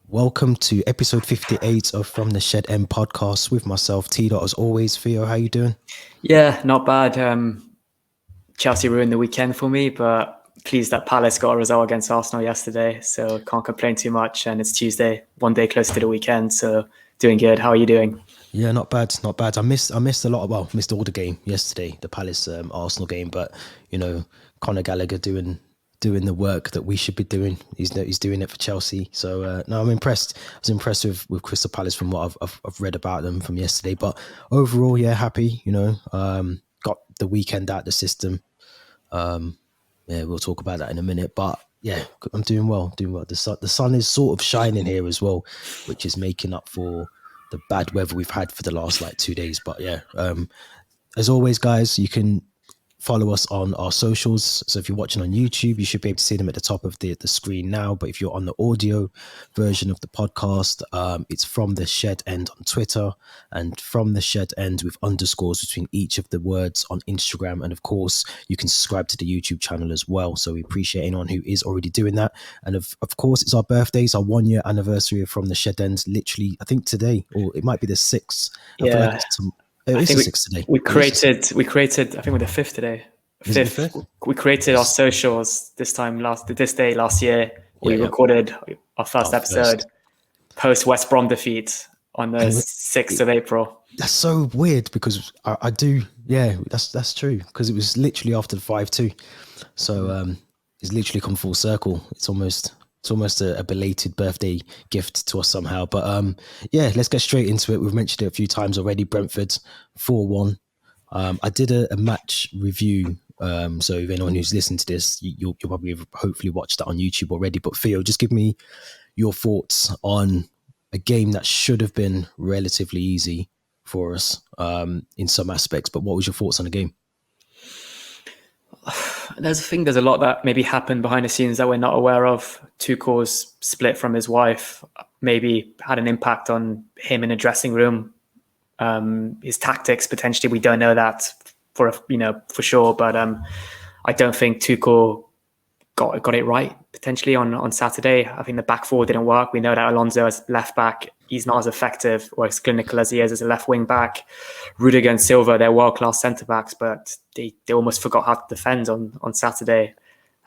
Welcome to episode 58 of From the Shed End podcast with myself, TDOT, as always. Theo, how you doing? Yeah, not bad. Chelsea ruined the weekend for me, but pleased that Palace got a result against Arsenal yesterday, so can't complain too much. And it's Tuesday, one day closer to the weekend, so doing good. How are you doing? Yeah, not bad, not bad. I missed a lot. Missed all the game yesterday, the Palace Arsenal game. But Conor Gallagher doing the work that we should be doing. He's doing it for Chelsea. So no, I'm impressed. I was impressed with Crystal Palace from what I've read about them from yesterday. But overall, yeah, happy. Got the weekend out the system. Yeah, we'll talk about that in a minute. But yeah, I'm doing well. The sun is sort of shining here as well, which is making up for the bad weather we've had for the last 2 days. But yeah, as always, guys, you can follow us on our socials. So if you're watching on YouTube, you should be able to see them at the top of the screen now. But if you're on the audio version of the podcast, it's From the Shed End on Twitter and From the Shed End with underscores between each of the words on Instagram. And of course, you can subscribe to the YouTube channel as well. So we appreciate anyone who is already doing that. And of course, it's our birthdays, our 1 year anniversary of From the Shed End, literally, I think today, or it might be the 6th. I feel like it's I think we created. I think we're the fifth today. Fifth. We created our socials this day last year. We recorded our first episode post West Brom defeat on the 6th of April. That's so weird because I do. Yeah, that's true because it was literally after the 5-2. So it's literally come full circle. It's almost a belated birthday gift to us somehow. But yeah, let's get straight into it. We've mentioned it a few times already. Brentford 4-1. I did a match review. So if anyone who's listened to this, you'll probably have hopefully watched that on YouTube already. But Theo, just give me your thoughts on a game that should have been relatively easy for us in some aspects. But what was your thoughts on the game? There's a lot that maybe happened behind the scenes that we're not aware of. Tuchel's split from his wife maybe had an impact on him in a dressing room. His tactics, potentially, we don't know that for sure. But I don't think Tuchel got it right potentially on Saturday. I think the back four didn't work. We know that Alonso as left back, he's not as effective or as clinical as he is as a left wing back. Rudiger and Silva, they're world-class centre-backs, but they almost forgot how to defend on Saturday.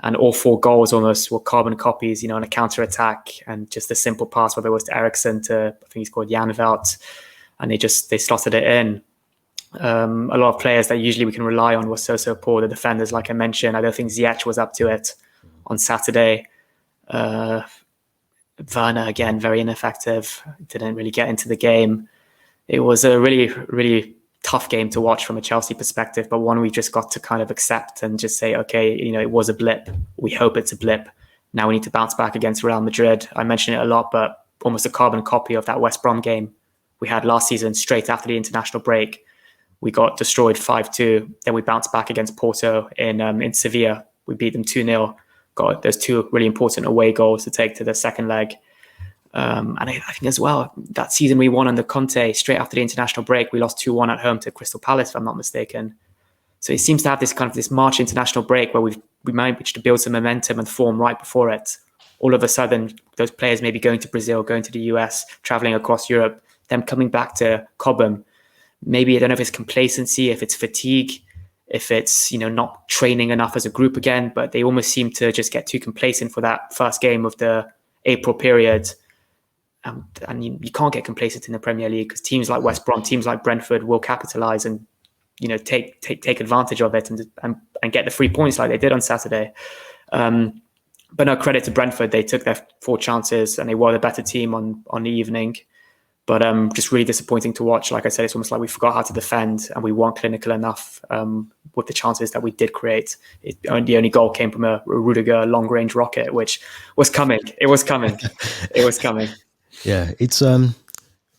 And all 4 goals almost were carbon copies, on a counter-attack and just a simple pass, whether it was to Eriksen to, I think he's called Jan Velt, and they slotted it in. A lot of players that usually we can rely on were so poor. The defenders, like I mentioned, I don't think Ziyech was up to it on Saturday. Werner, again, very ineffective. Didn't really get into the game. It was a really, really tough game to watch from a Chelsea perspective, but one we just got to kind of accept and just say, okay, it was a blip. We hope it's a blip. Now we need to bounce back against Real Madrid. I mention it a lot, but almost a carbon copy of that West Brom game we had last season, straight after the international break. We got destroyed 5-2. Then we bounced back against Porto in Sevilla. We beat them 2-0. Got those 2 really important away goals to take to the second leg. And I think as well, that season we won under Conte, straight after the international break, we lost 2-1 at home to Crystal Palace, if I'm not mistaken. So it seems to have this March international break where we managed to build some momentum and form right before it. All of a sudden, those players maybe going to Brazil, going to the US, traveling across Europe, them coming back to Cobham. Maybe, I don't know if it's complacency, if it's fatigue, if it's, not training enough as a group again, but they almost seem to just get too complacent for that first game of the April period. And you can't get complacent in the Premier League because teams like West Brom, teams like Brentford will capitalise and, take advantage of it and get the 3 points like they did on Saturday. But no, credit to Brentford. They took their 4 chances and they were the better team on the evening. But just really disappointing to watch. Like I said, it's almost like we forgot how to defend and we weren't clinical enough with the chances that we did create. The only goal came from a Rudiger long-range rocket, which was coming. It was coming. Yeah, it's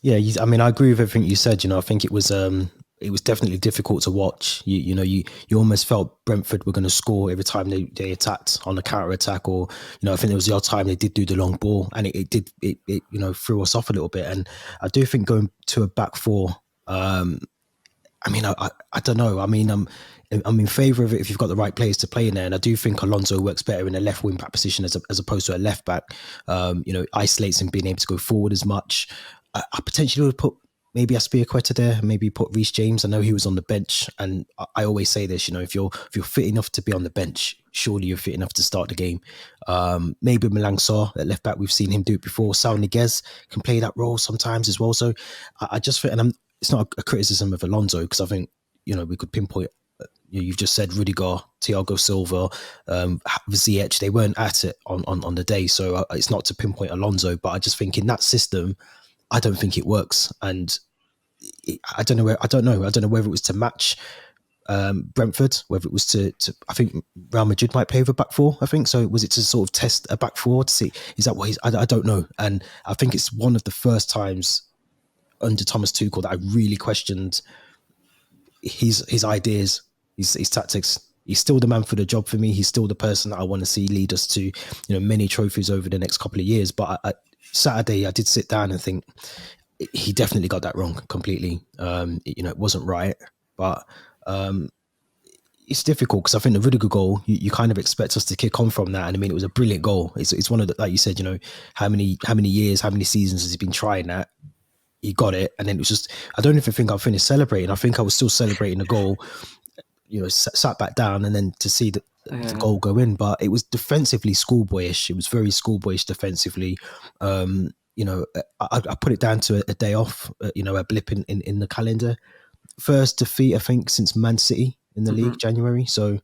yeah. I mean, I agree with everything you said. I think it was definitely difficult to watch. You almost felt Brentford were going to score every time they attacked on the counter attack, or I think there was the odd time they did do the long ball, and it threw us off a little bit. And I do think going to a back four, I mean, I don't know. I mean, I'm in favour of it if you've got the right players to play in there, and I do think Alonso works better in a left wing back position as opposed to a left back. Isolates him being able to go forward as much. I potentially would put maybe Aspilicueta there, maybe put Reece James. I know he was on the bench, and I always say this. If you're fit enough to be on the bench, surely you're fit enough to start the game. Maybe Malang Sarr at left back. We've seen him do it before. Saul Niguez can play that role sometimes as well. So I just think, and it's not a criticism of Alonso, because I think we could pinpoint. You've just said Rudiger, Thiago Silva, Ziyech. They weren't at it on the day, so it's not to pinpoint Alonso. But I just think in that system, I don't think it works, and I don't know whether it was to match Brentford, whether it was to I think Real Madrid might play with a back four. I think so. Was it to sort of test a back four to see is that what he's? I don't know, and I think it's one of the first times under Thomas Tuchel that I really questioned his ideas, his tactics. He's still the man for the job for me. He's still the person that I want to see lead us to many trophies over the next couple of years. But Saturday, I did sit down and think he definitely got that wrong completely. It wasn't right, but it's difficult because I think the Rudiger goal, you kind of expect us to kick on from that. And I mean, it was a brilliant goal. It's one of the, like you said, how many years, how many seasons has he been trying that? He got it, and then it was just, I don't even think I finished celebrating. I think I was still celebrating the goal, sat back down, and then to see the goal go in. But it was defensively schoolboyish. It was very schoolboyish defensively. I put it down to a day off, a blip in the calendar. First defeat, I think, since Man City in the league, January. So,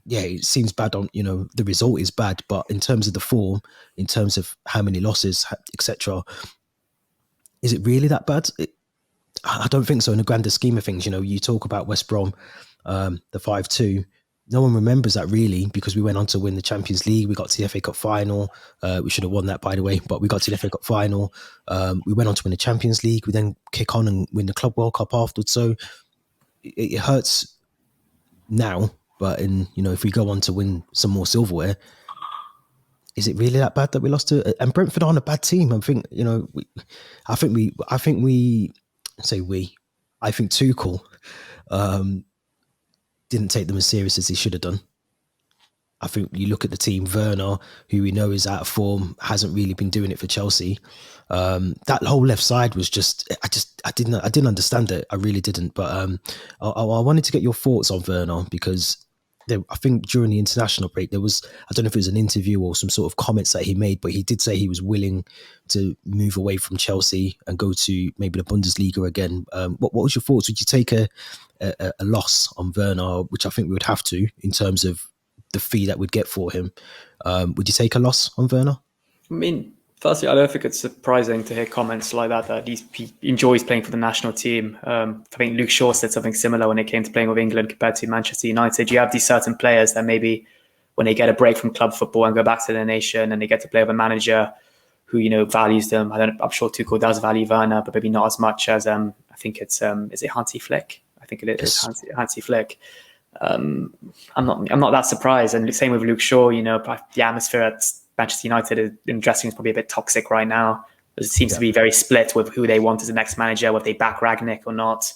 yeah, it seems bad on, the result is bad, but in terms of the form, in terms of how many losses, etc., is it really that bad? I don't think so in the grander scheme of things. You talk about West Brom, the 5-2. No one remembers that really, because we went on to win the Champions League. We got to the FA Cup final. We should have won that, by the way, but we got to the FA Cup final. We went on to win the Champions League. We then kick on and win the Club World Cup afterwards. So it hurts now, but if we go on to win some more silverware, is it really that bad that we lost to? And Brentford aren't a bad team. I think I think Tuchel didn't take them as serious as he should have done. I think you look at the team, Werner, who we know is out of form, hasn't really been doing it for Chelsea. That whole left side was I didn't understand it. I really didn't. But I wanted to get your thoughts on Werner, because I think during the international break, there was, I don't know if it was an interview or some sort of comments that he made, but he did say he was willing to move away from Chelsea and go to maybe the Bundesliga again. What was your thoughts? Would you take a loss on Werner, which I think we would have to in terms of the fee that we'd get for him? Would you take a loss on Werner? I mean, firstly, I don't think it's surprising to hear comments like that he enjoys playing for the national team. I think Luke Shaw said something similar when it came to playing with England compared to Manchester United. You have these certain players that maybe when they get a break from club football and go back to their nation and they get to play with a manager who, values them. I'm sure Tuchel does value Werner, but maybe not as much as, I think it's, is it Hansi Flick? I think it is Hansi Flick. I'm not that surprised. And same with Luke Shaw, the atmosphere at Manchester United in the dressing room is probably a bit toxic right now. It seems to be very split with who they want as the next manager, whether they back Ragnick or not.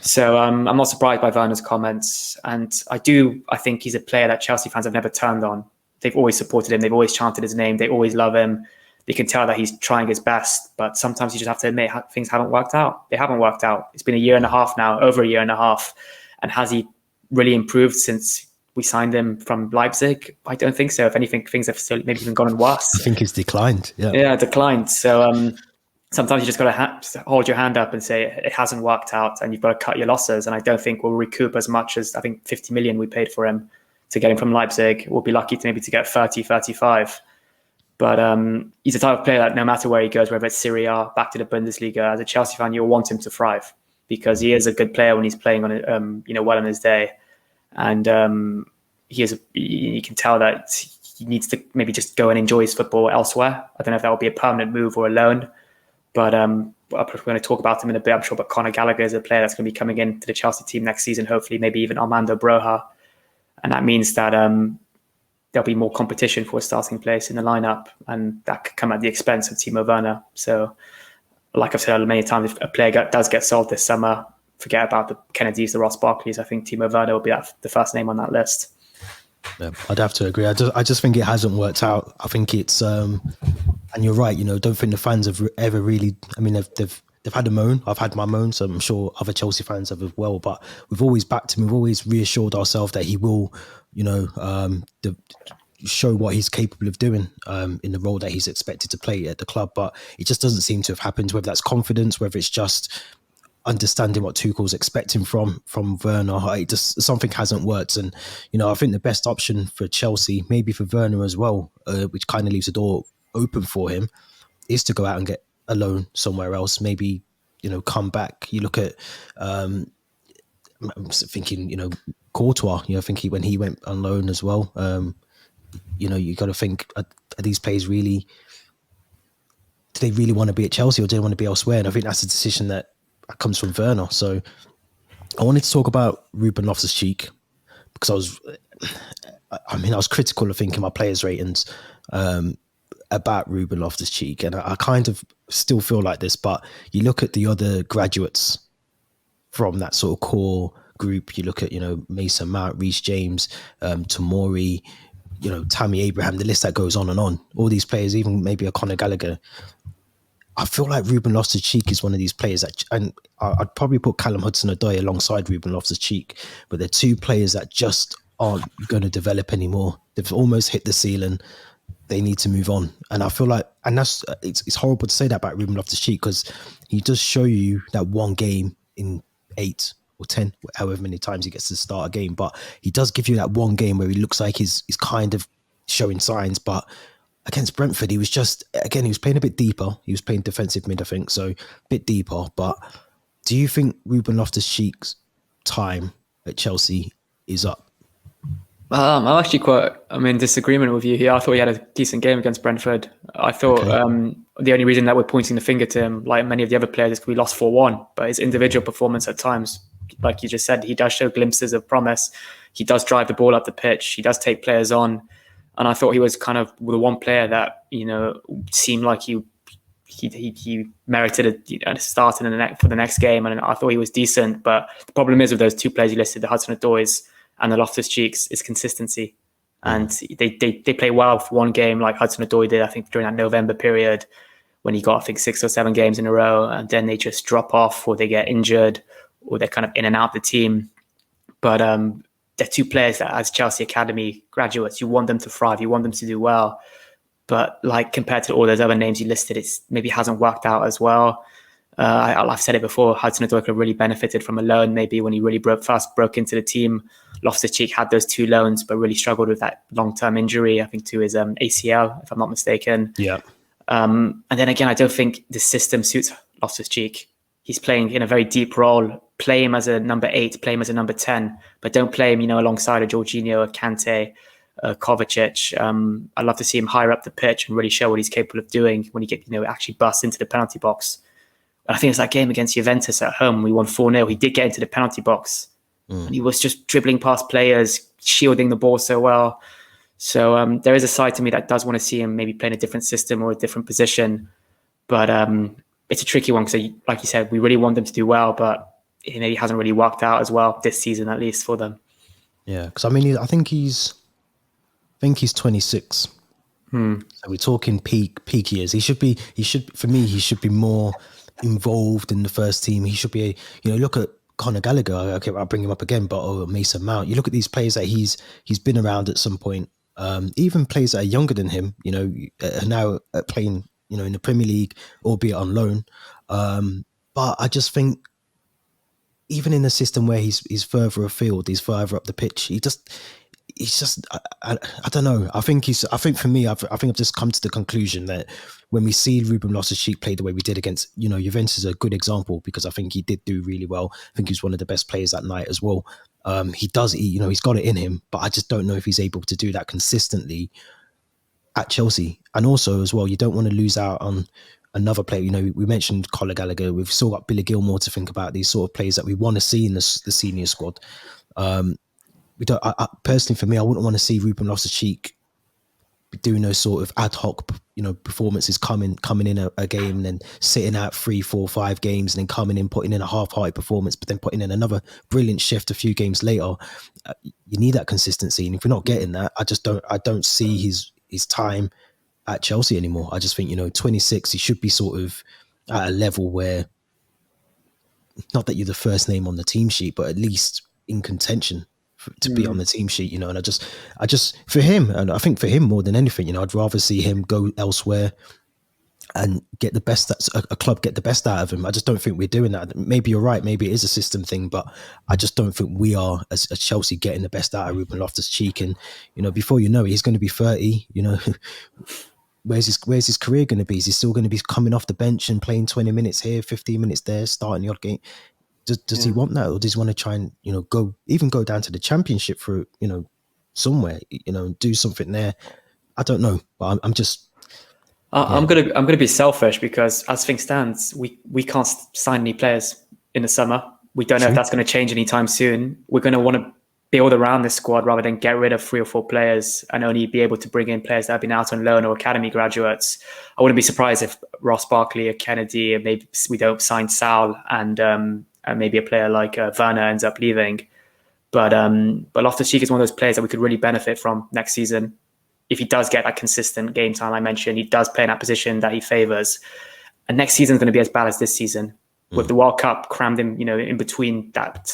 So I'm not surprised by Werner's comments. And I think he's a player that Chelsea fans have never turned on. They've always supported him. They've always chanted his name. They always love him. They can tell that he's trying his best, but sometimes you just have to admit things haven't worked out. They haven't worked out. It's been a year and a half now, over a year and a half. And has he really improved since we signed him from Leipzig? I don't think so. If anything, things have still maybe even gotten worse. I think he's declined. Yeah, declined. So sometimes you just got to hold your hand up and say it hasn't worked out, and you've got to cut your losses. And I don't think we'll recoup as much as, I think, 50 million we paid for him to get him from Leipzig. We'll be lucky to get 30, 35. But he's the type of player that no matter where he goes, whether it's Serie A, back to the Bundesliga, as a Chelsea fan, you'll want him to thrive, because he is a good player when he's playing on it, well on his day. And you can tell that he needs to maybe just go and enjoy his football elsewhere. I don't know if that will be a permanent move or a loan, but we're going to talk about him in a bit, I'm sure. But Conor Gallagher is a player that's going to be coming into the Chelsea team next season, hopefully, maybe even Armando Broja. And that means that there'll be more competition for a starting place in the lineup, and that could come at the expense of Timo Werner. So, like I've said many times, if a player does get sold this summer, forget about the Kennedys, the Ross Barkleys. I think Timo Werner will be the first name on that list. Yeah, I'd have to agree. I just think it hasn't worked out. I think it's and you're right. Don't think the fans have ever really. I mean, they've had a moan. I've had my moan, so I'm sure other Chelsea fans have as well. But we've always backed him. We've always reassured ourselves that he will, show what he's capable of doing in the role that he's expected to play at the club. But it just doesn't seem to have happened. Whether that's confidence, whether it's just understanding what Tuchel's expecting from Werner, it just something hasn't worked. And I think the best option for Chelsea, maybe for Werner as well, which kind of leaves the door open for him, is to go out and get a loan somewhere else. Maybe come back. You look at I'm thinking Courtois. I think when he went on loan as well. You got to think: are these players really? Do they really want to be at Chelsea, or do they want to be elsewhere? And I think that's a decision that comes from Werner. So I wanted to talk about Ruben Loftus-Cheek because I was critical of thinking my players' ratings about Ruben Loftus-Cheek, and I kind of still feel like this. But you look at the other graduates from that sort of core group. You look at Mason Mount, Reece James, Tomori, Tammy Abraham. The list that goes on and on. All these players, even maybe a Conor Gallagher. I feel like Ruben Loftus-Cheek is one of these players that, and I'd probably put Callum Hudson-Odoi alongside Ruben Loftus-Cheek, but they're two players that just aren't going to develop anymore. They've almost hit the ceiling. They need to move on. And I feel like, and it's horrible to say that about Ruben Loftus-Cheek because he does show you that one game in 8 or 10, however many times he gets to start a game, but he does give you that one game where he looks like he's kind of showing signs. But against Brentford, he was playing a bit deeper. He was playing defensive mid, I think, so a bit deeper. But do you think Ruben Loftus-Cheek's time at Chelsea is up? I'm actually I'm in disagreement with you here. I thought he had a decent game against Brentford. I thought the only reason that we're pointing the finger to him, like many of the other players, is because we lost 4-1. But his individual performance at times, like you just said, he does show glimpses of promise. He does drive the ball up the pitch. He does take players on. And I thought he was kind of the one player that, seemed like he merited a start for the next game. And I thought he was decent. But the problem is with those two players you listed, the Hudson-Odois and the Loftus-Cheeks, is consistency. And they play well for one game like Hudson-Odoi did, I think, during that November period when he got, I think, 6 or 7 games in a row. And then they just drop off or they get injured or they're kind of in and out of the team. But they're two players that, as Chelsea Academy graduates, you want them to thrive, you want them to do well. But like compared to all those other names you listed, it's maybe hasn't worked out as well. I've said it before, Hudson-Odoi could have really benefited from a loan maybe when he really broke into the team. Loftus-Cheek had those 2 loans, but really struggled with that long-term injury, I think, to his ACL, if I'm not mistaken. Yeah. And then again, I don't think the system suits Loftus-Cheek. He's playing in a very deep role. Play him as a number 8, play him as a number 10, but don't play him, alongside a Jorginho, a Kante, Kovacic. I'd love to see him higher up the pitch and really show what he's capable of doing when he actually busts into the penalty box. And I think it's that game against Juventus at home. We won 4-0. He did get into the penalty box. And he was just dribbling past players, shielding the ball so well. So there is a side to me that does want to see him maybe play in a different system or a different position. But it's a tricky one because, like you said, we really want them to do well, but he hasn't really worked out as well this season, at least for them. Yeah, because I think he's 26. So we're talking peak years. He should be more involved in the first team. He should be look at Conor Gallagher. Okay, I'll bring him up again, but Mason Mount. You look at these players that he's been around at some point. Even players that are younger than him, are now playing, in the Premier League, albeit on loan. But I just think, even in a system where he's further afield, he's further up the pitch, I don't know. I think for me, I've just come to the conclusion that when we see Ruben Loftus-Cheek play the way we did against, Juventus is a good example because I think he did do really well. I think he was one of the best players that night as well. He's got it in him, but I just don't know if he's able to do that consistently at Chelsea. And also as well, you don't want to lose out on another player. We mentioned Conor Gallagher. We've still got Billy Gilmore to think about, these sort of players that we want to see in the senior squad. We don't. Personally, for me, I wouldn't want to see Ruben Loftus-Cheek doing those sort of ad hoc, performances, coming in a game and then sitting out 3, 4, 5 games and then coming in, putting in a half-hearted performance, but then putting in another brilliant shift a few games later. You need that consistency, and if we're not getting that, I don't see his time at Chelsea anymore. I just think 26, he should be sort of at a level where, not that you're the first name on the team sheet, but at least in contention to be on the team sheet, and I just for him, and I think for him more than anything, I'd rather see him go elsewhere and get the best, a club get the best out of him. I just don't think we're doing that. Maybe you're right, maybe it is a system thing, but I just don't think we are, as Chelsea, getting the best out of Ruben Loftus-Cheek. And before you know it, he's going to be 30. Where's his career going to be? Is he still going to be coming off the bench and playing 20 minutes here, 15 minutes there, starting the odd game? Does he want that, or does he want to try and go down to the Championship for somewhere, do something there? I don't know, but I'm just. I'm gonna be selfish, because as things stand, we can't sign any players in the summer. We don't know if that's going to change anytime soon. We're going to want to build around this squad rather than get rid of 3 or 4 players and only be able to bring in players that have been out on loan or academy graduates. I wouldn't be surprised if Ross Barkley or Kennedy, and maybe we don't sign Sal, and maybe a player like Werner ends up leaving. But Loftus-Cheek is one of those players that we could really benefit from next season. If he does get that consistent game time I mentioned, he does play in that position that he favours. And next season is going to be as bad as this season. With the World Cup crammed in, in between that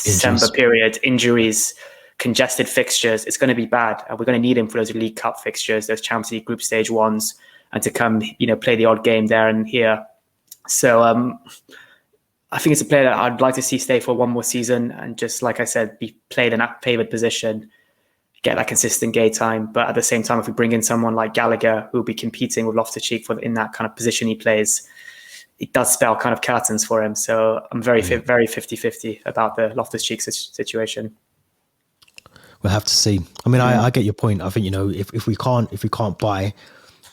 December period, injuries, congested fixtures, it's going to be bad. And we're going to need him for those League Cup fixtures, those Champions League group stage ones, and to come, play the odd game there and here. So I think it's a player that I'd like to see stay for one more season and just, like I said, be played in that favoured position, get that consistent game time. But at the same time, if we bring in someone like Gallagher, who'll be competing with Loftus-Cheek in that kind of position he plays, it does spell kind of curtains for him. So I'm very 50-50 about the Loftus-Cheek situation. We'll have to see. I mean, I get your point. I think, if we can't buy,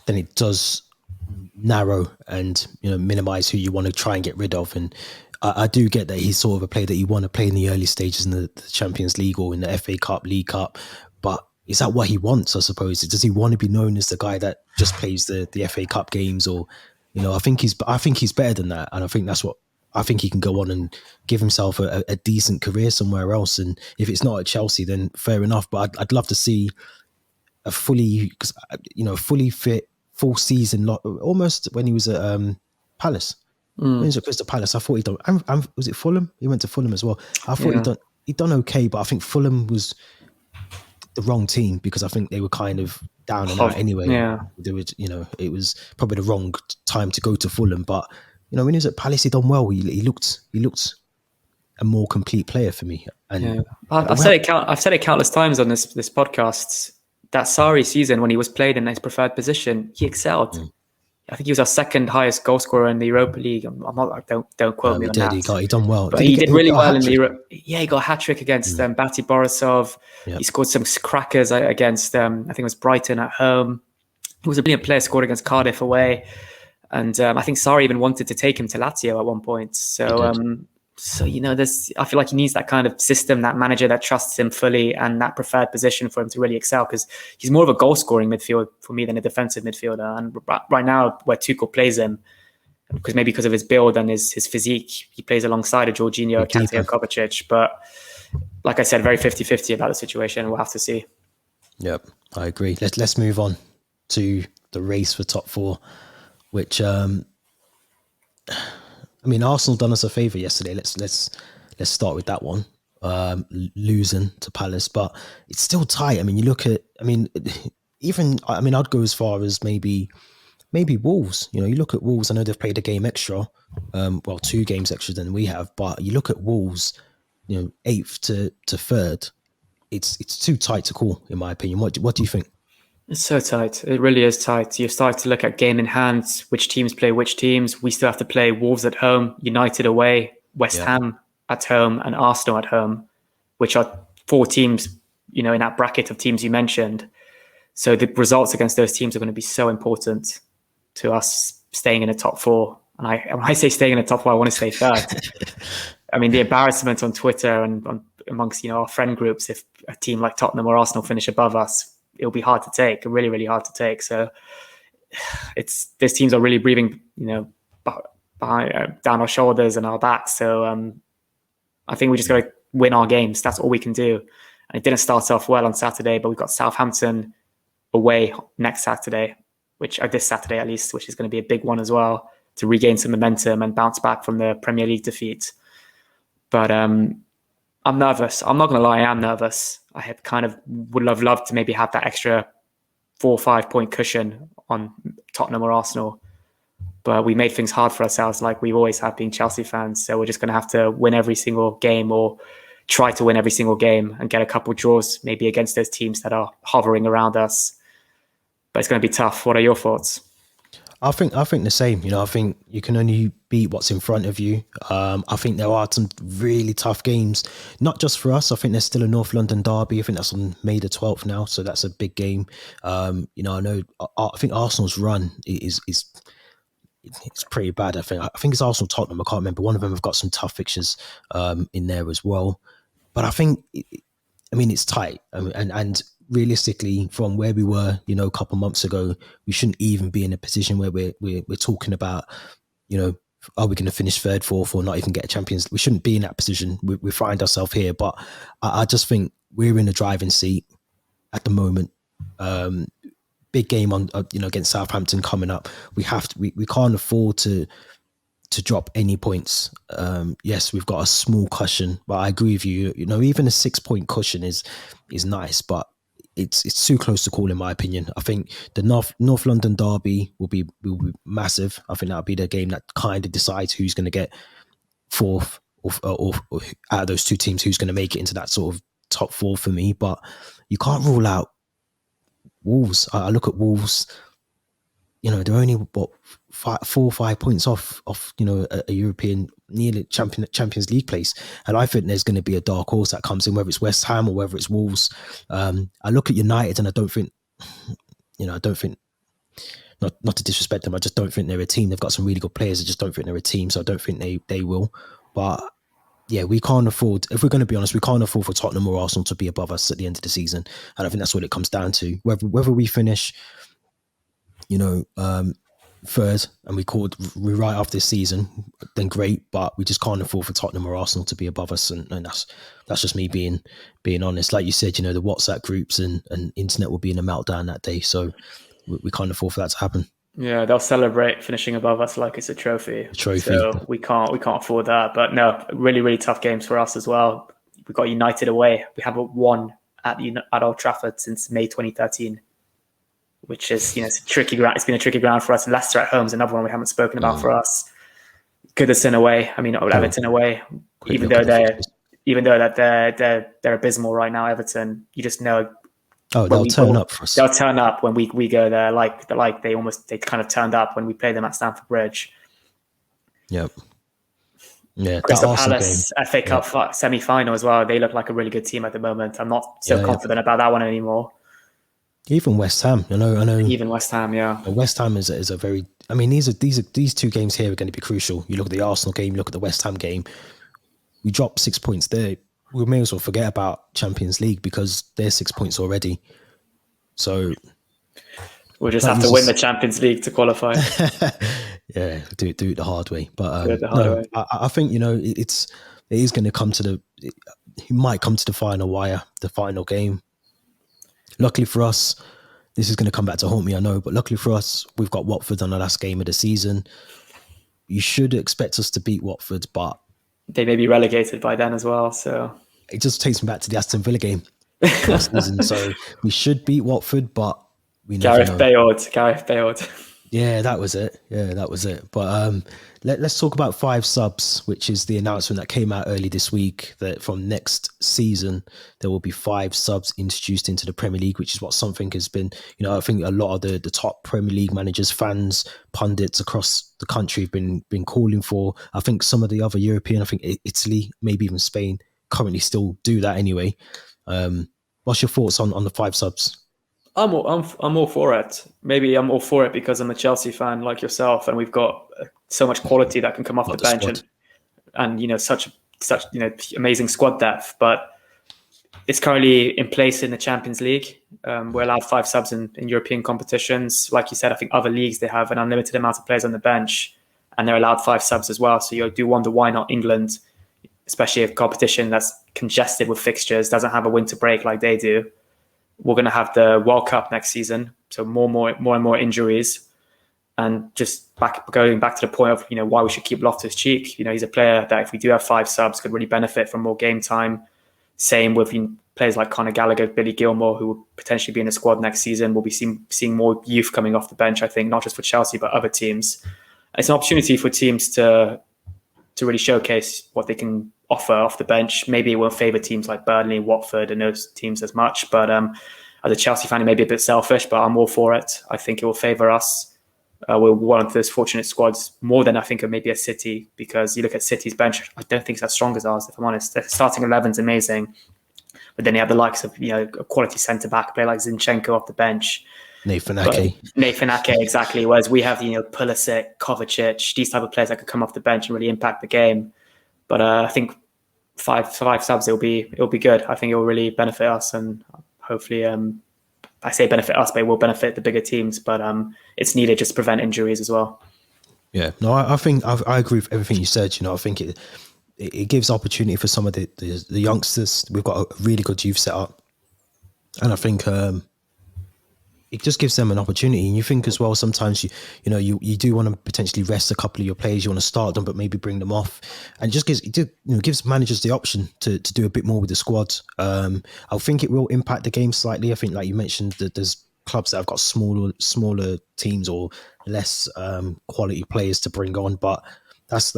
then it does narrow and, minimize who you want to try and get rid of. And I do get that he's sort of a player that you want to play in the early stages in the Champions League or in the FA Cup, League Cup. But is that what he wants, I suppose? Does he want to be known as the guy that just plays the FA Cup games? Or, I think he's better than that. And I think that's what, I think he can go on and give himself a decent career somewhere else. And if it's not at Chelsea, then fair enough. But I'd love to see a fully fit, full season, almost when he was at Palace. When he was at Crystal Palace, I thought he'd done. Was it Fulham? He went to Fulham as well. I thought he'd done okay, but I think Fulham was the wrong team, because I think they were kind of down and out anyway. Yeah, there was, it was probably the wrong time to go to Fulham. But when he was at Palace, he done well. He looked a more complete player for me. And I've said it countless times on this podcast. That Sarri season, when he was played in his preferred position, he excelled. I think he was our second highest goal scorer in the Europa League. I'm not. Don't quote me on that. He done well. But he did really well in the Euro. Yeah, he got a hat-trick against Bati Borisov. Yep. He scored some crackers against I think it was Brighton at home. He was a brilliant player. Scored against Cardiff away, and I think Sarri even wanted to take him to Lazio at one point. So I feel like he needs that kind of system, that manager that trusts him fully, and that preferred position for him to really excel, because he's more of a goal-scoring midfielder for me than a defensive midfielder. And right now, where Tuchel plays him, because of his build and his physique, he plays alongside a Jorginho, Kante, and Kovacic. But like I said, very 50-50 about the situation. We'll have to see. Yep, I agree. Let's move on to the race for top 4, which Arsenal done us a favour yesterday. Let's start with that one. Losing to Palace, but it's still tight. You look at. I'd go as far as maybe Wolves. You look at Wolves. I know they've played a game extra, 2 games extra than we have. But you look at Wolves, 8th to 3rd. It's too tight to call, in my opinion. What do you think? It's so tight. It really is tight. You start to look at game in hand, which teams play which teams. We still have to play Wolves at home, United away, West Ham at home, and Arsenal at home, which are 4 teams, in that bracket of teams you mentioned. So the results against those teams are going to be so important to us staying in the top 4. And when I say staying in the top 4, I want to say 3rd. The embarrassment on Twitter and amongst our friend groups, if a team like Tottenham or Arsenal finish above us, it'll be hard to take, really, really hard to take. So these teams are really breathing, behind, down our shoulders and our backs. So I think we just got to win our games. That's all we can do. And it didn't start off well on Saturday, but we've got Southampton away next Saturday, this Saturday at least, which is going to be a big one as well, to regain some momentum and bounce back from the Premier League defeat. But I'm nervous. I'm not going to lie, I am nervous. I have kind of would have loved to maybe have that extra 4 or 5 point cushion on Tottenham or Arsenal. But we made things hard for ourselves like we always have being Chelsea fans. So we're just going to have to win every single game, or try to win every single game, and get a couple of draws maybe against those teams that are hovering around us. But it's going to be tough. What are your thoughts? I think the same. I think you can only beat what's in front of you. I think there are some really tough games, not just for us. I think there's still a North London derby. I think that's on May the 12th now, so that's a big game. I think Arsenal's run is it's pretty bad. I think it's Arsenal Tottenham. I can't remember. One of them have got some tough fixtures in there as well. But I think, it's tight. And realistically, from where we were, a couple months ago, we shouldn't even be in a position where we're talking about, are we going to finish third, fourth, or not even get a Champions? We shouldn't be in that position. We find ourselves here, but I just think we're in the driving seat at the moment. Big game on against Southampton coming up. We can't afford to drop any points. Yes, we've got a small cushion, but I agree with you. Even a 6 point cushion is nice, but it's too close to call, in my opinion. I think the North London derby will be massive. I think that'll be the game that kind of decides who's going to get fourth, or out of those two teams, who's going to make it into that sort of top 4 for me. But you can't rule out Wolves. I look at Wolves. They're only 4 or 5 points off a European nearly Champions League place, and I think there's going to be a dark horse that comes in, whether it's West Ham or whether it's Wolves. I look at United, and I don't think, not to disrespect them, I just don't think they're a team. They've got some really good players. I just don't think they're a team, so I don't think they will. But yeah, we can't afford, if we're going to be honest, we can't afford for Tottenham or Arsenal to be above us at the end of the season. And I think that's what it comes down to. Whether we finish, third and we write off this season, then great. But we just can't afford for Tottenham or Arsenal to be above us. And that's just me being honest. Like you said, the WhatsApp groups and internet will be in a meltdown that day. So we can't afford for that to happen. Yeah, they'll celebrate finishing above us like it's a trophy. So we can't afford that. But no, really, really tough games for us as well. We've got United away. We haven't won at Old Trafford since May 2013, which is, it's a tricky ground. It's been a tricky ground for us. Leicester at home is another one we haven't spoken about for us. Goodison away. Everton away. Even though they're abysmal right now, Everton, you just know. Oh, they'll turn up for us. They'll turn up when we go there, like they kind of turned up when we played them at Stamford Bridge. Yep. Yeah, Crystal Palace FA Cup semi-final as well. They look like a really good team at the moment. I'm not so confident about that one anymore. Even West Ham, I know. Even West Ham, yeah. West Ham is a very. These 2 games here are going to be crucial. You look at the Arsenal game, you look at the West Ham game. We dropped 6 points there. We may as well forget about Champions League because they're 6 points already. So we'll just have to win the Champions League to qualify. Yeah, do it the hard way. But way. I think it is going to come to he might come to the final wire, the final game. Luckily for us, this is going to come back to haunt me, I know, but luckily for us, we've got Watford on the last game of the season. You should expect us to beat Watford, but they may be relegated by then as well. So it just takes me back to the Aston Villa game last season. So we should beat Watford, but we never know. Gareth bailed. Yeah, that was it. But let's talk about 5 subs, which is the announcement that came out early this week, that from next season, there will be 5 subs introduced into the Premier League, which is what something has been, I think a lot of the top Premier League managers, fans, pundits across the country have been calling for. I think some of the other European, I think Italy, maybe even Spain, currently still do that anyway. What's your thoughts on the 5 subs? I'm all for it. Maybe I'm all for it because I'm a Chelsea fan like yourself, and we've got so much quality that can come off the bench, and such amazing squad depth. But it's currently in place in the Champions League. We're allowed 5 subs in European competitions. Like you said, I think other leagues, they have an unlimited amount of players on the bench and they're allowed 5 subs as well. So you do wonder why not England, especially if competition that's congested with fixtures, doesn't have a winter break like they do. We're going to have the World Cup next season. So more and more injuries. And just going back to the point of, why we should keep Loftus-Cheek. He's a player that if we do have 5 subs could really benefit from more game time. Same with players like Conor Gallagher, Billy Gilmore, who will potentially be in the squad next season. We'll be seeing more youth coming off the bench, I think, not just for Chelsea, but other teams. And it's an opportunity for teams to really showcase what they can offer off the bench. Maybe it won't favour teams like Burnley, Watford, and those teams as much. But as a Chelsea fan, it may be a bit selfish, but I'm all for it. I think it will favour us. We're one of those fortunate squads, more than I think of maybe a City, because you look at City's bench, I don't think it's as strong as ours, if I'm honest. Their starting 11's amazing, but then you have the likes of a quality centre back player like Zinchenko off the bench, Nathan Ake, exactly. Whereas we have Pulisic, Kovacic, these type of players that could come off the bench and really impact the game. But I think five subs, it'll be good. I think it will really benefit us, and hopefully. I say benefit us, but it will benefit the bigger teams. But it's needed just to prevent injuries as well. Yeah, no, I think I agree with everything you said. I think it gives opportunity for some of the youngsters. We've got a really good youth set up, and I think it just gives them an opportunity. And you think as well, sometimes you do want to potentially rest a couple of your players. You want to start them, but maybe bring them off, and it just gives managers the option to do a bit more with the squad. I think it will impact the game slightly. I think, like you mentioned, that there's clubs that have got smaller teams or less quality players to bring on, but that's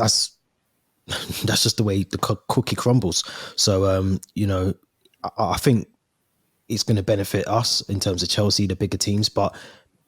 just the way the cookie crumbles. So I think it's going to benefit us in terms of Chelsea, the bigger teams, but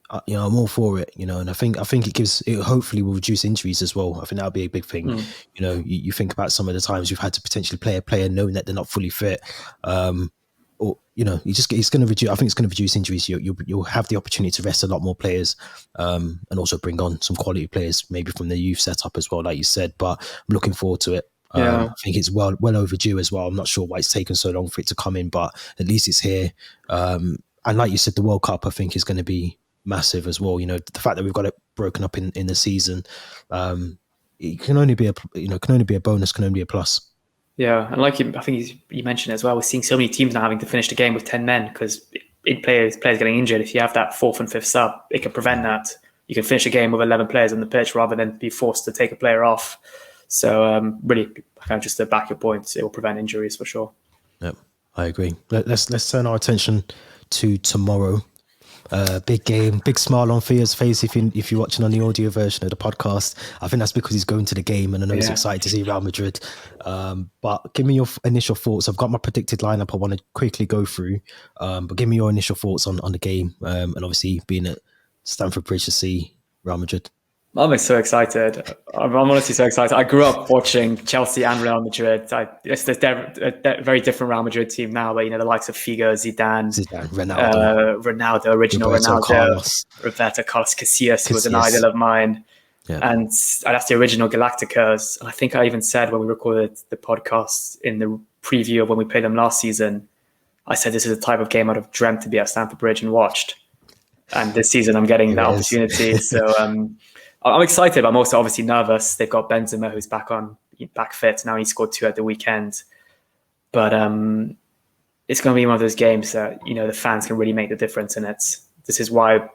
I'm all for it, and I think it hopefully will reduce injuries as well. I think that'll be a big thing. You think about some of the times you've had to potentially play a player knowing that they're not fully fit, or it's going to reduce. I think it's going to reduce injuries. You'll have the opportunity to rest a lot more players, and also bring on some quality players, maybe from the youth setup as well, like you said. But I'm looking forward to it. I think it's well overdue as well. I'm not sure why it's taken so long for it to come in, but at least it's here. And like you said, the World Cup I think is going to be massive as well. The fact that we've got it broken up in the season, it can only be a bonus, can only be a plus. Yeah, and like I think you mentioned as well, we're seeing so many teams now having to finish the game with 10 men because players getting injured. If you have that 4th and 5th sub, it can prevent that. You can finish a game with 11 players on the pitch rather than be forced to take a player off. So really, kind of just to back your points, it will prevent injuries for sure. Yep, I agree. Let's turn our attention to tomorrow. Big game, big smile on Theo's face if you're watching on the audio version of the podcast. I think that's because he's going to the game, and I know he's excited to see Real Madrid. But give me your initial thoughts. I've got my predicted lineup I want to quickly go through, but give me your initial thoughts on the game, and obviously being at Stamford Bridge to see Real Madrid. I'm so excited. I'm honestly so excited. I grew up watching Chelsea and Real Madrid. It's a very different Real Madrid team now, but the likes of Figo, Zidane, Ronaldo, original Roberto Ronaldo, Roberto Carlos, Casillas, who was an idol of mine. Yeah. And that's the original Galacticos. And I think I even said when we recorded the podcast in the preview of when we played them last season, I said this is the type of game I'd have dreamt to be at Stamford Bridge and watched. And this season I'm getting that opportunity. So I'm excited, but I'm also obviously nervous. They've got Benzema, who's back fit. Now he scored 2 at the weekend. But it's going to be one of those games that, the fans can really make the difference in it. This is why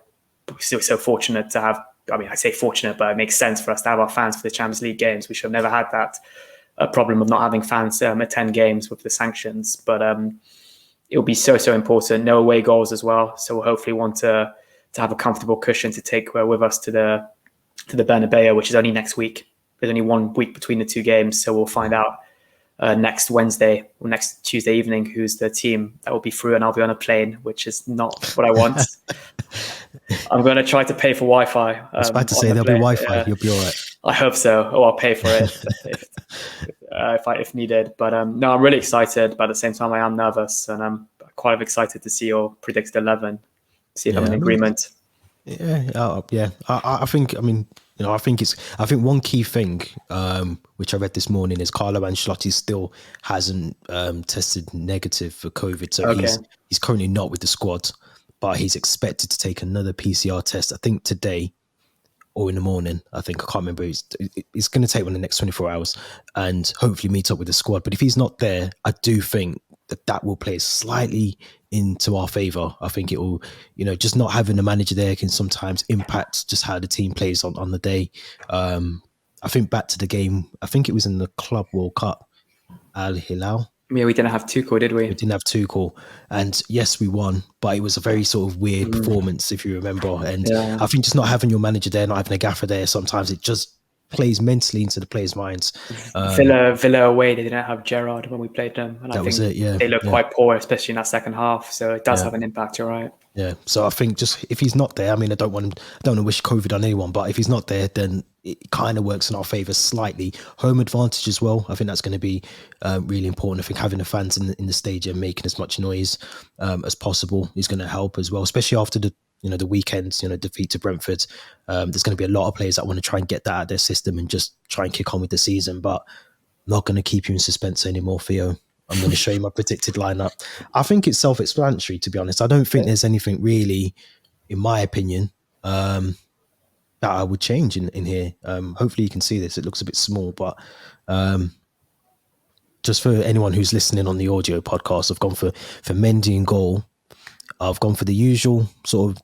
we're so fortunate to have, I say fortunate, but it makes sense for us to have our fans for the Champions League games. We should have never had that problem of not having fans attend games with the sanctions. But it'll be so important. No away goals as well. So we'll hopefully want to have a comfortable cushion to take with us to the Bernabeu, which is only next week. There's only 1 week between the 2 games, so we'll find out next Wednesday or next Tuesday evening who's the team that will be through, and I'll be on a plane, which is not what I want. I'm going to try to pay for Wi-Fi. I was about to say there'll be Wi-Fi. You'll be all right. I hope so. Or I'll pay for it if needed. But no, I'm really excited. But at the same time, I am nervous, and I'm quite excited to see your predicted 11. See if I'm in agreement. Yeah. I think, You know, I think one key thing, which I read this morning, is Carlo Ancelotti still hasn't tested negative for COVID, so Okay. he's currently not with the squad, but he's expected to take another PCR test. I think today or in the morning. I think I can't remember. It's going to take one in the next 24 hours, and hopefully meet up with the squad. But if he's not there, I do think that will play slightly into our favour. I think it will, you know, just not having a manager there can sometimes impact just how the team plays on the day. I think back to the game, I think it was in the Club World Cup, Al Hilal. Yeah, we didn't have Tuchel, did we? We didn't have Tuchel, and yes, we won, but it was a very sort of weird performance, if you remember. And I think just not having your manager there, not having a gaffer there, sometimes it just plays mentally into the players' minds. Villa away, they didn't have Gerrard when we played them, and I think they looked quite poor, especially in that second half. So it does have an impact. You're right. Yeah. So I think just if he's not there, I mean, I don't want to wish COVID on anyone, but if he's not there, then it kind of works in our favour slightly. Home advantage as well. I think that's going to be really important. I think having the fans in the stadium making as much noise as possible is going to help as well, especially after the weekend's defeat to Brentford. There's going to be a lot of players that want to try and get that out of their system and just try and kick on with the season. But I'm not going to keep you in suspense anymore, Theo. I'm going to show you my predicted lineup. I think it's self-explanatory, to be honest. I don't think there's anything really, in my opinion, that I would change in here. Hopefully you can see this. It looks a bit small, but just for anyone who's listening on the audio podcast, I've gone for Mendy in goal. I've gone for the usual sort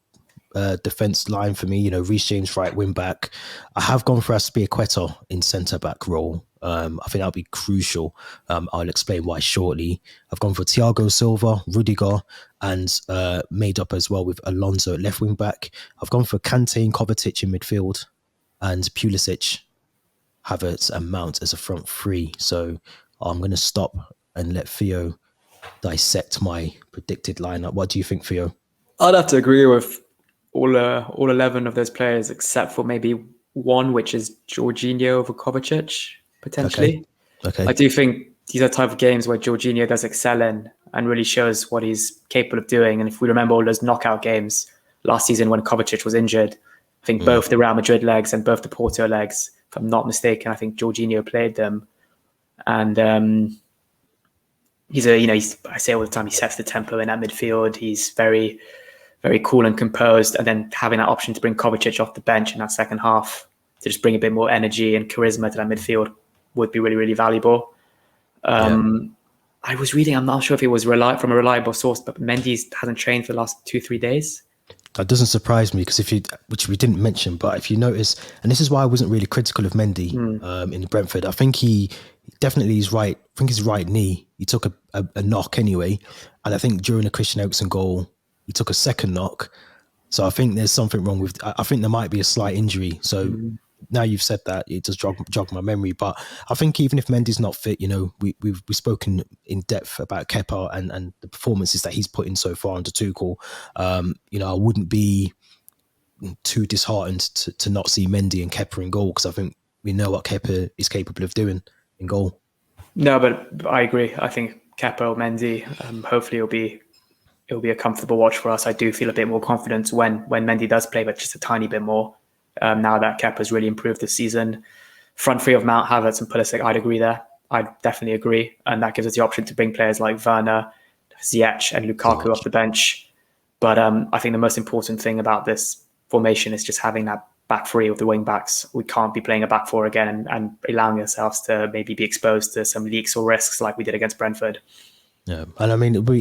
of defence line for me, Reece James right wing back. I have gone for Azpilicueta in centre back role. I think that'll be crucial. I'll explain why shortly. I've gone for Thiago Silva, Rudiger, and made up as well with Alonso at left wing back. I've gone for Kante and Kovacic in midfield, and Pulisic, Havertz, and Mount as a front three. So I'm going to stop and let Theo dissect my predicted lineup. What do you think, Theo? I'd have to agree with all 11 of those players except for maybe one, which is Jorginho over Kovacic, potentially. Okay. I do think these are the type of games where Jorginho does excel in and really shows what he's capable of doing. And if we remember all those knockout games last season when Kovacic was injured, I think both the Real Madrid legs and both the Porto legs, if I'm not mistaken, I think Jorginho played them. And I say all the time, he sets the tempo in that midfield. He's very, very cool and composed. And then having that option to bring Kovacic off the bench in that second half to just bring a bit more energy and charisma to that midfield would be really, really valuable. I was reading, I'm not sure if it was from a reliable source, but Mendy hasn't trained for the last 2-3 days. That doesn't surprise me because which we didn't mention, but if you notice, and this is why I wasn't really critical of Mendy in Brentford, I think he definitely his right knee, he took a knock anyway. And I think during the Christian Eriksen goal, he took a second knock. So I think there's something wrong I think there might be a slight injury. So now you've said that, it does jog my memory. But I think even if Mendy's not fit, we've spoken in depth about Kepa and the performances that he's put in so far under Tuchel. I wouldn't be too disheartened to not see Mendy and Kepa in goal because I think we know what Kepa is capable of doing in goal. No, but I agree. I think Kepa or Mendy, hopefully it'll be a comfortable watch for us. I do feel a bit more confidence when Mendy does play, but just a tiny bit more. Now that Kepa's really improved this season. Front three of Mount, Havertz and Pulisic, I'd agree there. I'd definitely agree. And that gives us the option to bring players like Werner, Ziyech and Lukaku off the bench. But I think the most important thing about this formation is just having that back three with the wing backs. We can't be playing a back four again and allowing ourselves to maybe be exposed to some leaks or risks like we did against Brentford. Yeah, and I mean, it'd be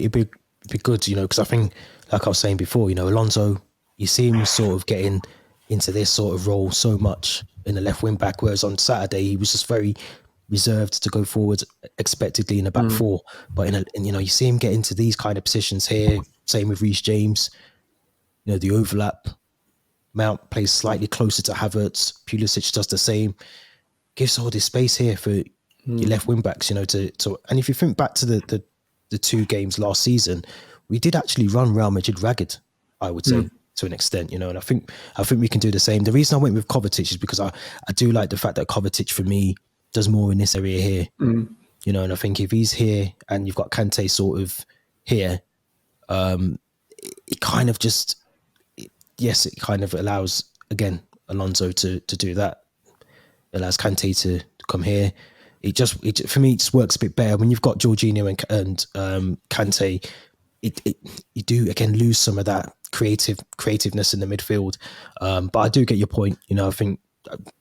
good, because I think, like I was saying before, Alonso, you see him sort of getting into this sort of role so much in the left wing back, whereas on Saturday he was just very reserved to go forward expectedly in the back four. But you see him get into these kind of positions here. Same with Reece James. The overlap. Mount plays slightly closer to Havertz. Pulisic does the same. Gives all this space here for your left wing backs. And if you think back to the two games last season, we did actually run Real Madrid ragged, I would say. To an extent, and I think we can do the same. The reason I went with Kovacic is because I do like the fact that Kovacic for me does more in this area here, and I think if he's here and you've got Kante sort of here, it kind of allows, again, Alonso to do that. It allows Kante to come here. For me, it just works a bit better when you've got Jorginho and Kante. You do again lose some of that creativeness in the midfield. But I do get your point. I think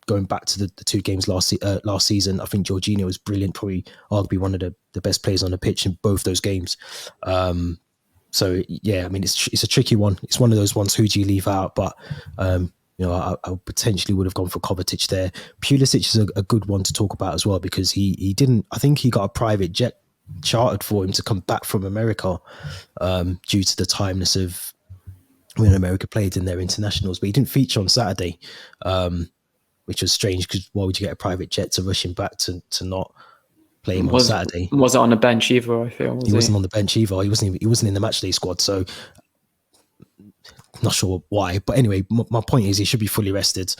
going back to the two games last season, I think Jorginho was brilliant. Probably arguably one of the best players on the pitch in both those games. So yeah, I mean it's a tricky one. It's one of those ones. Who do you leave out? But I potentially would have gone for Kovacic there. Pulisic is a good one to talk about as well, because he didn't. I think he got a private jet chartered for him to come back from America due to the timeless of when America played in their internationals, but he didn't feature on Saturday, which was strange, because why would you get a private jet to rush him back to not play him on Saturday? Wasn't on the bench either, I feel. He wasn't on the bench either. He wasn't in the matchday squad, so not sure why. But anyway, my point is he should be fully rested.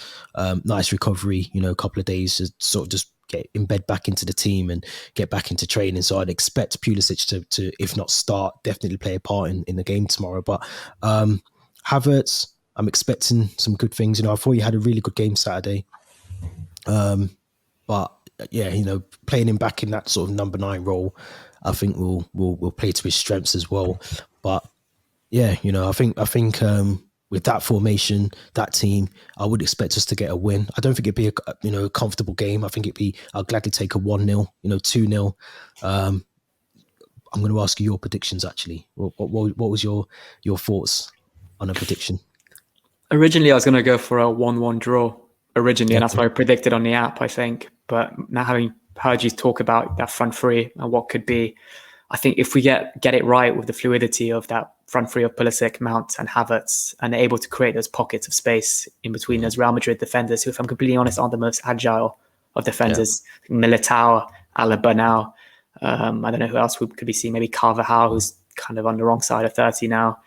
Nice recovery, a couple of days to sort of just get embed back into the team and get back into training. So I'd expect Pulisic to if not start, definitely play a part in the game tomorrow. But Havertz, I'm expecting some good things. I thought he had a really good game Saturday. But yeah, playing him back in that sort of number 9 role, I think will play to his strengths as well. But yeah, I think with that formation, that team, I would expect us to get a win. I don't think it'd be a comfortable game. I think I'll gladly take a 1-0, 2-0. I'm going to ask you your predictions actually. What was your thoughts on a prediction? Originally, I was going to go for a 1-1 draw and that's what I predicted on the app, I think. But now having heard you talk about that front three and what could be, I think if we get it right with the fluidity of that front three of Pulisic, Mount and Havertz, and able to create those pockets of space in between those Real Madrid defenders, who, if I'm completely honest, aren't the most agile of defenders. Yeah. Militao, Alaba now. I don't know who else we could be seeing. Maybe Carvajal, who's kind of on the wrong side of 30 now.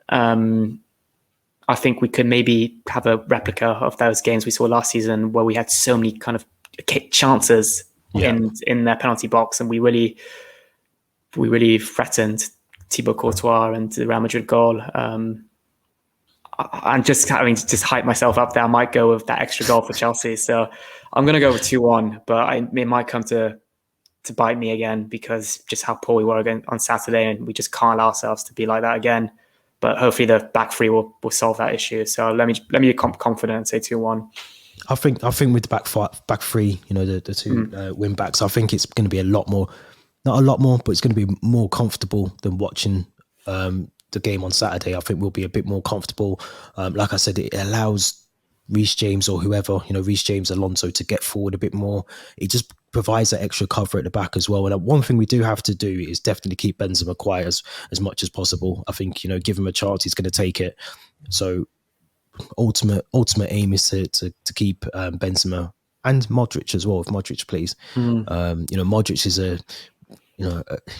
I think we could maybe have a replica of those games we saw last season where we had so many kind of chances in their penalty box, and we really threatened Thibaut Courtois and the Real Madrid goal. I'm just having to hype myself up there. I might go with that extra goal for Chelsea. So I'm going to go with 2-1, but it might come to bite me again, because just how poor we were again on Saturday, and we just can't allow ourselves to be like that again. But hopefully the back three will solve that issue. So let me be confident and say 2-1. I think with the back three, the two win backs, I think it's going to be a lot more. Not a lot more, but it's going to be more comfortable than watching the game on Saturday. I think we'll be a bit more comfortable. Like I said, it allows Reece James or whoever, Reece James, Alonso, to get forward a bit more. It just provides that extra cover at the back as well. And one thing we do have to do is definitely keep Benzema quiet as much as possible. I think, give him a chance, he's going to take it. So ultimate aim is to keep Benzema and Modric as well, if Modric plays. Modric is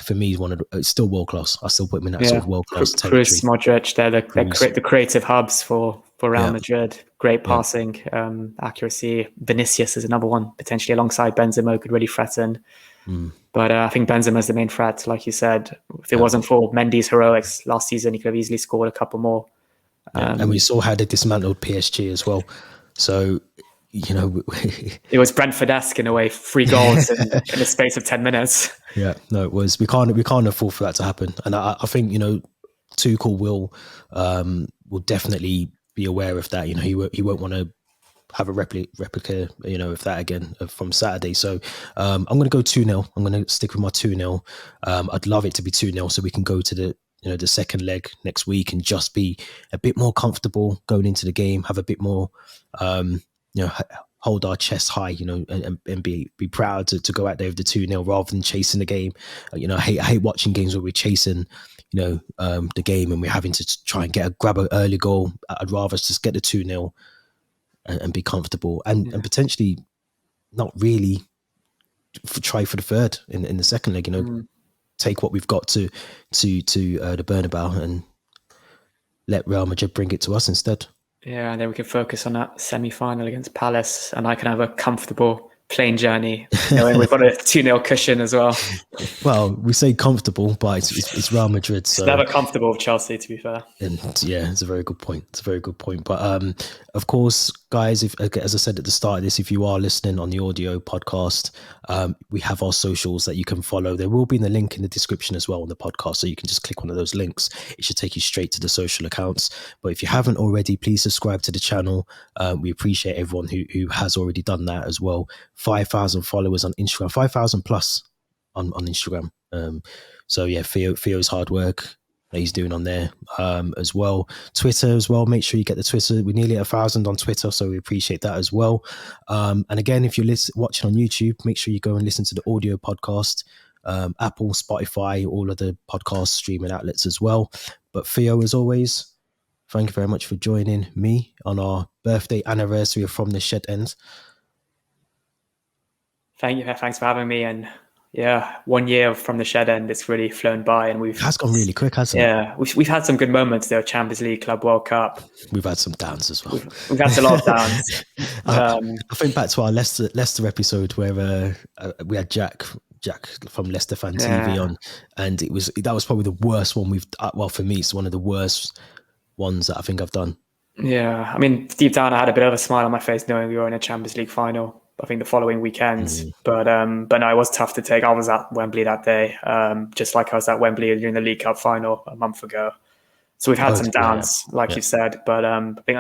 for me, it's still world class. I still put him in that sort of world class territory. Kroos, Modric, they're the creative hubs for Real Madrid. Great passing, accuracy. Vinicius is another one, potentially alongside Benzema, could really threaten. But I think Benzema is the main threat, like you said. If it wasn't for Mendy's heroics last season, he could have easily scored a couple more. And we saw how they dismantled PSG as well. So, it was Brentford-esque in a way, 3 goals in the space of 10 minutes. Yeah, no, it was. We can't afford for that to happen. And I think, Tuchel will definitely be aware of that. He won't want to have a replica, of that again from Saturday. So I'm going to go 2-0. I'm going to stick with my 2-0. I'd love it to be 2-0 so we can go to the second leg next week and just be a bit more comfortable going into the game, have a bit more, hold our chest high, and be proud to go out there with the 2-0 rather than chasing the game. I hate watching games where we're chasing, the game and we're having to try and grab an early goal. I'd rather just get the 2-0 and be comfortable and potentially not really try for the third in the second leg. Take what we've got to the Bernabeu and let Real Madrid bring it to us instead. Yeah, and then we can focus on that semi-final against Palace, and I can have a comfortable plane journey, knowing we've got a 2-0 cushion as well. Well, we say comfortable, but it's Real Madrid. So it's never comfortable with Chelsea, to be fair. And yeah, it's a very good point. It's a very good point. But of course, guys, if, as I said at the start of this, if you are listening on the audio podcast, we have our socials that you can follow. There will be the link in the description as well on the podcast, so you can just click one of those links. It should take you straight to the social accounts. But if you haven't already, please subscribe to the channel. We appreciate everyone who has already done that as well. 5,000 followers on Instagram, 5,000 plus on Instagram. So yeah, Theo's hard work that he's doing on there as well. Twitter as well. Make sure you get the Twitter. We're nearly at 1,000 on Twitter, so we appreciate that as well. And again, if you're watching on YouTube, make sure you go and listen to the audio podcast. Apple, Spotify, all of the podcast streaming outlets as well. But Theo, as always, thank you very much for joining me on our birthday anniversary of From the Shed End. Thanks for having me. And yeah, 1 year from the Shed End, it's really flown by, and it has gone really quick, hasn't it? Yeah, we've had some good moments there. Champions League, Club World Cup. We've had some downs as well. We've had a lot of downs. I think back to our Leicester episode where we had Jack from Leicester Fan TV on, and that was probably the worst one we've. Well, for me, it's one of the worst ones that I think I've done. Yeah, I mean, deep down, I had a bit of a smile on my face knowing we were in a Champions League final. I think the following weekend, but no, it was tough to take. I was at Wembley that day, just like I was at Wembley during the League Cup final a month ago. So we've had some downs, like you said, but I think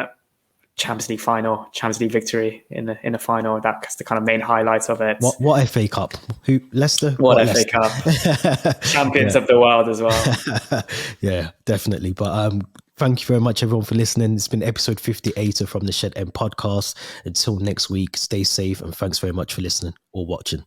Champions League final, Champions League victory in the final, that's the kind of main highlights of it. What FA Cup? Who, Leicester? What FA Cup? Champions of the world as well. Yeah, definitely. But thank you very much, everyone, for listening. It's been episode 58 of From the Shed End podcast. Until next week, stay safe, and thanks very much for listening or watching.